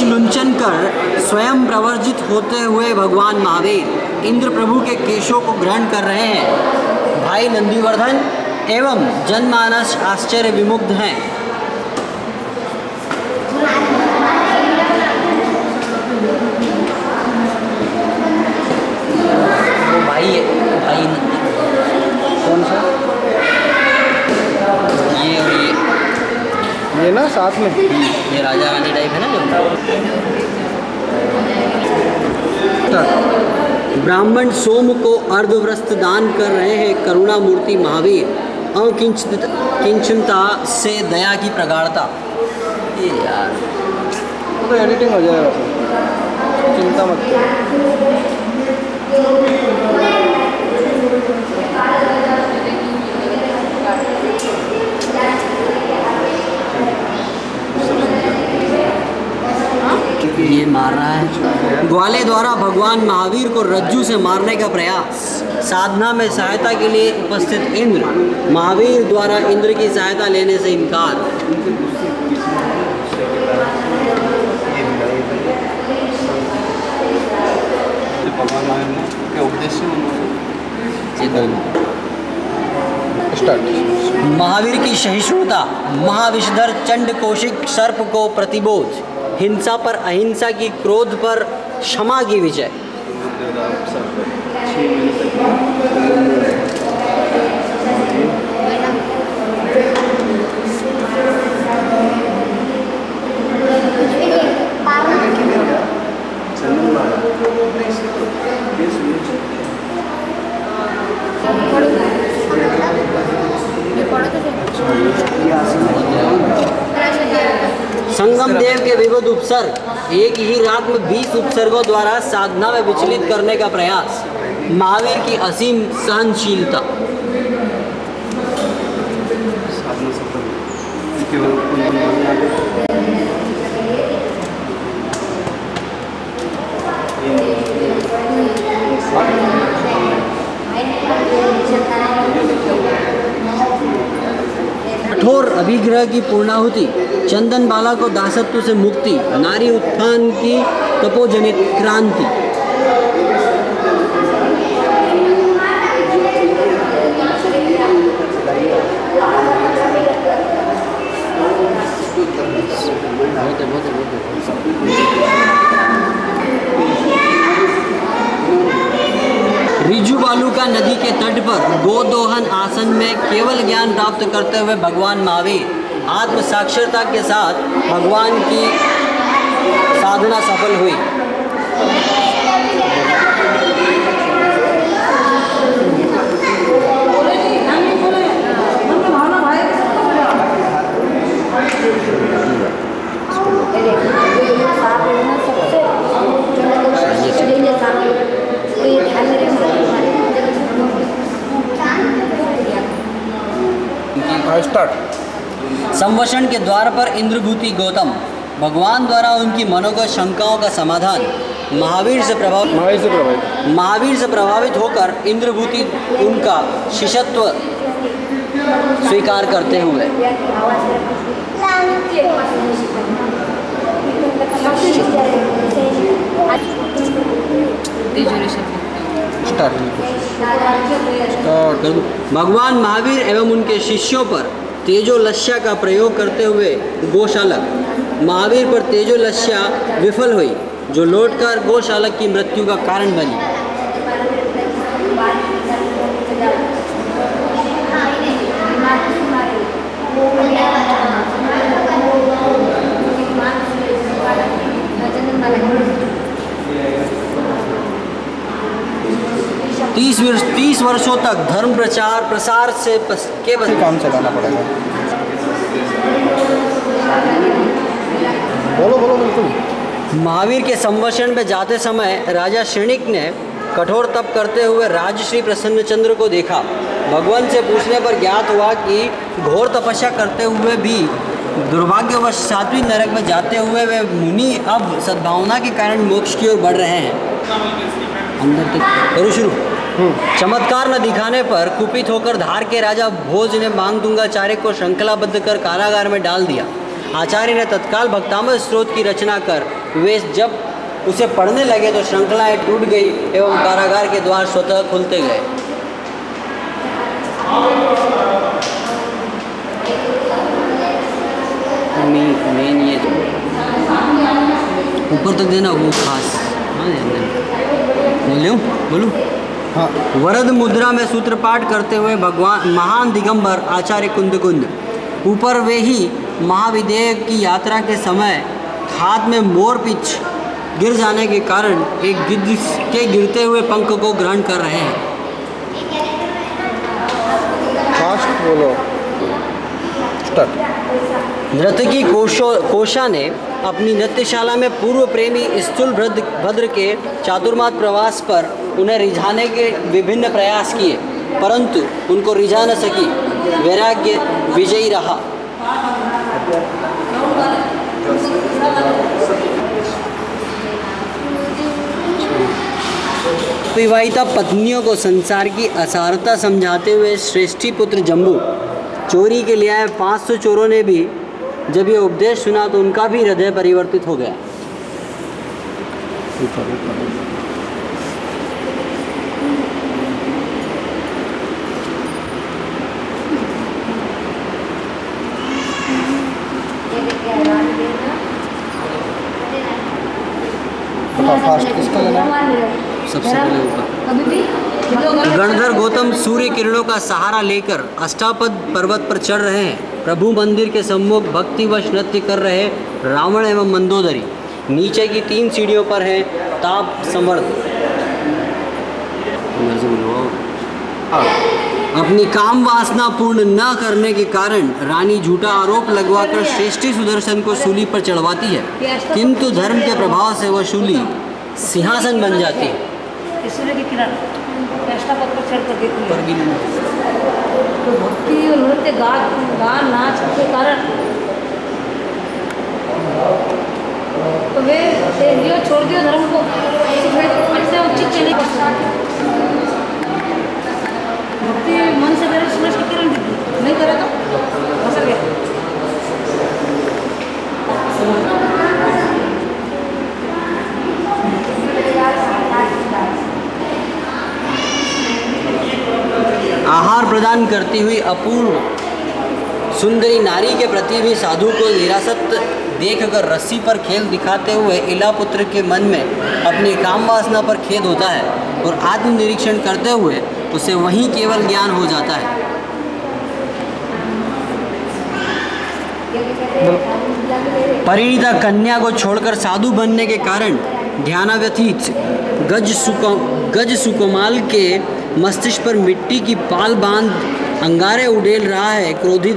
लुंचन कर स्वयं प्रवर्जित होते हुए भगवान महावीर इंद्र प्रभु के केशों को ग्रहण कर रहे हैं। भाई नंदीवर्धन एवं जनमानस आश्चर्य विमुग्ध हैं। भाई कौन सा? ये और ये ना साथ में, ये राजा रानी टाइप है ना जो। ब्राह्मण सोम को अर्धव्रस्त दान कर रहे हैं करुणा मूर्ति महावीर। किंचनता से दया की प्रगाढ़ता। ये यार वो तो एडिटिंग हो जाएगा, चिंता मत करो। ये मार रहा है। ग्वाले द्वारा भगवान महावीर को रज्जू से मारने का प्रयास। साधना में सहायता के लिए उपस्थित इंद्र। महावीर द्वारा इंद्र की सहायता लेने से इनकार। महावीर की सहिष्णुता। महाविषधर चंड कौशिक सर्प को प्रतिबोध। हिंसा पर अहिंसा की, क्रोध पर क्षमा की विजय। संगम देव के विविध उपसर्ग। एक ही रात में 20 उपसर्गों द्वारा साधना में विचलित करने का प्रयास। महावीर की असीम सहनशीलता। कठोर अभिग्रह की पूर्णाहुति। चंदन बाला को दासत्व से मुक्ति। नारी उत्थान की तपोजनित क्रांति। रिजु बालूका नदी के तट पर गोदोहन आसन में केवल ज्ञान प्राप्त करते हुए भगवान महावीर आत्म साक्षरता के साथ भगवान की साधना सफल हुई। संवशन के द्वार पर इंद्रभूति गौतम। भगवान द्वारा उनकी मनोगत शंकाओं का समाधान। महावीर से प्रभावित होकर इंद्रभूति उनका शिष्यत्व स्वीकार करते हुए। भगवान महावीर एवं उनके शिष्यों पर तेजोलस्या का प्रयोग करते हुए गोशालक। महावीर पर तेजोलस्या विफल हुई, जो लौटकर गोशालक की मृत्यु का कारण बनी। तीस वर्षों तक धर्म प्रचार प्रसार से केवल काम चलाना पड़ेगा। बोलो बिल्कुल। महावीर के संवशन में जाते समय राजा श्रेणिक ने कठोर तप करते हुए राजश्री प्रसन्नचंद्र को देखा। भगवान से पूछने पर ज्ञात हुआ कि घोर तपस्या करते हुए भी दुर्भाग्यवश सातवीं नरक में जाते हुए वे मुनि अब सद्भावना के कारण मोक्ष की ओर बढ़ रहे हैं। अंदर तक करो शुरू। चमत्कार न दिखाने पर कुपित होकर धार के राजा भोज ने मांगदुंगाचार्य को श्रृंखलाबद्ध कर कारागार में डाल दिया। आचार्य ने तत्काल भक्तामृत स्रोत की रचना कर वे जब उसे पढ़ने लगे तो श्रृंखलाएं टूट गई एवं कारागार के द्वार स्वतः खुलते गए। मेन ये ऊपर तक देना वो खास। हाँ बोलूँ हाँ। वरद मुद्रा में सूत्रपाठ करते हुए भगवान महान दिगंबर आचार्य कुंद ऊपर वे ही महाविदेह की यात्रा के समय हाथ में मोर पिच गिर जाने के कारण एक गिद्ध के गिरते हुए पंख को ग्रहण कर रहे हैं। फास्ट बोलो। स्टार्ट। नर्तकी कोशा ने अपनी नृत्यशाला में पूर्व प्रेमी स्थूल भद्र के चातुर्मास प्रवास पर उन्हें रिझाने के विभिन्न प्रयास किए, परंतु उनको रिझा न सकी। वैराग्य विजयी रहा। विवाहिता पत्नियों को संसार की असारता समझाते हुए श्रेष्ठी पुत्र जम्बू चोरी के लिए आए 500 चोरों ने भी जब ये उपदेश सुना तो उनका भी हृदय परिवर्तित हो गया। फास्ट किसका लेना है? सबसे पहले ऊपर गणधर गौतम सूर्य किरणों का सहारा लेकर अष्टापद पर्वत पर चढ़ रहे हैं। प्रभु मंदिर के सम्मुख भक्तिवश नृत्य कर रहे रावण एवं मंदोदरी नीचे की 3 सीढ़ियों पर हैं ताप समर्थ। अपनी काम वासना पूर्ण न करने के कारण रानी झूठा आरोप लगवाकर श्रेष्ठी सुदर्शन को शूली पर चढ़वाती है, किंतु धर्म के प्रभाव से वह शूली सिंहासन बन जाती है। सूर्य की किरण पद पर चढ़ कर देखती है तो भक्ति और नृत्य गान नाच के कारण तो वे दियो छोड़ दियो धर्म को ऐसे उचित चले। भक्ति मन से करे सूरज की किरण दिखती, नहीं करे तो फंस गया। आहार प्रदान करती हुई अपूर्व सुंदरी नारी के प्रति भी साधु को निरासक्त देखकर रस्सी पर खेल दिखाते हुए इला पुत्र के मन में अपनी काम वासना पर खेद होता है और आत्मनिरीक्षण करते हुए उसे वहीं केवल ज्ञान हो जाता है। परिणीता कन्या को छोड़कर साधु बनने के कारण ध्यानाव्यथित गज सुकुमाल के मस्तिष्क पर मिट्टी की पाल बांध अंगारे उड़ेल रहा है। क्रोधित